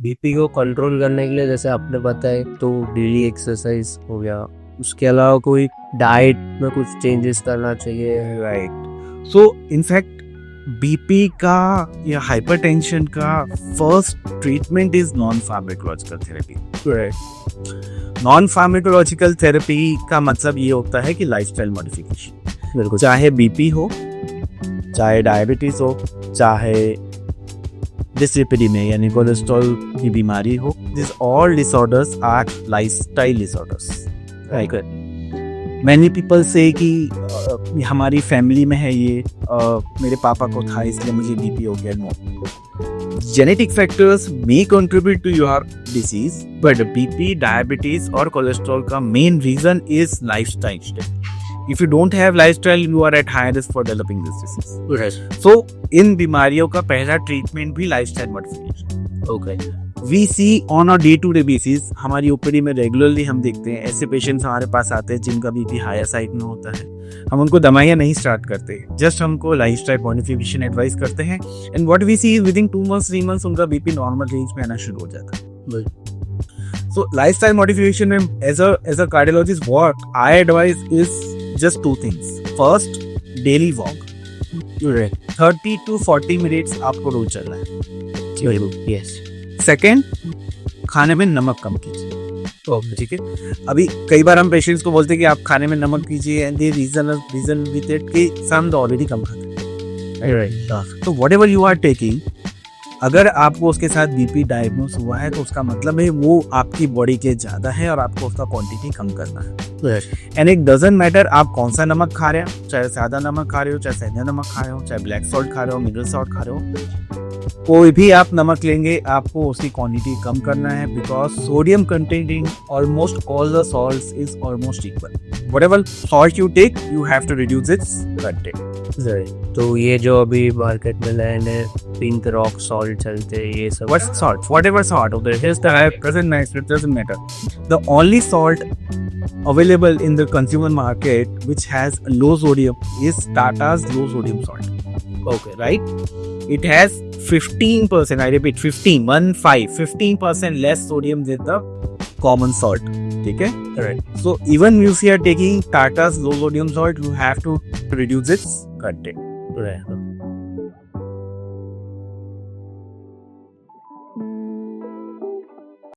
BP को control करने के लिए जैसे आपने बताया तो डेली एक्सरसाइज हो गया, उसके अलावा कोई डाइट में कुछ चेंजेस करना चाहिए। राइट। सो इनफैक्ट बीपी का या हाइपरटेंशन का first treatment is non pharmacological therapy. Non pharmacological therapy का मतलब ये होता है कि लाइफस्टाइल मॉडिफिकेशन, बिल्कुल। चाहे बीपी हो, चाहे डायबिटीज हो, चाहे डिसलिपिडीमिया यानी कोलेस्ट्रॉल की बीमारी हो, this all disorders are lifestyle disorders. Right. Many people say कि हमारी फैमिली में है ये, मेरे पापा को था इसलिए मुझे बीपी हो गया। No, genetic factors may contribute to your disease, but BP, diabetes और कोलेस्ट्रॉल का main reason is lifestyle. If you don't have lifestyle, you are at high risk for developing this disease. Right. So, इन बीमारियों का पहला treatment भी lifestyle modification. Okay. We see on a day-to-day basis, हमारी OPD में regularly हम देखते हैं ऐसे पेशेंट्स हमारे पास आते हैं जिनका बीपी हायर साइड में होता है। हम उनको दवाइयाँ नहीं स्टार्ट करते, जस्ट हमको लाइफस्टाइल मॉडिफिकेशन एडवाइस करते हैं, and what we see within 2 months 3 months उनका बीपी नॉर्मल रेंज में आना शुरू हो जाता है। So lifestyle modification में as a cardiologist, what I advise is just 2 things. First, daily walk. 30 to 40 minutes आपको रोज चलना है। Yes. सेकेंड, खाने में नमक कम कीजिए। ठीक है। अभी कई बार हम पेशेंट्स को बोलते हैं कि आप खाने में नमक कीजिए, and they reason with it कि हम ऑलरेडी कम खाते हैं। तो whatever you are taking, अगर आपको उसके साथ बीपी डायग्नोस हुआ है तो उसका मतलब है वो आपकी बॉडी के ज़्यादा है और आपको उसका क्वांटिटी कम करना है। एंड इट डजंट मैटर आप कौन सा नमक खा रहे हो, चाहे सादा नमक खा रहे हो, चाहे सेंधा नमक खा रहे हो, चाहे ब्लैक सॉल्ट खा रहे हो, मिनरल सॉल्ट खा रहे हो, कोई भी आप नमक लेंगे आपको उसकी क्वांटिटी कम करना है, because sodium contenting almost all the salts is almost equal. Whatever salt you take you have to reduce its content. तो ये जो अभी मार्केट में लैंड है, पिंक रॉक सॉल्ट चलते हैं, ये सब What salt? Whatever salt of it is, doesn't matter. The only salt available in the consumer market which has low sodium is Tata's low sodium salt. Okay. Right? It has 15%, I repeat 15% less sodium than the common salt. ठीक है? Right. So even if you are taking Tata's low sodium salt, you have to reduce its content. Right.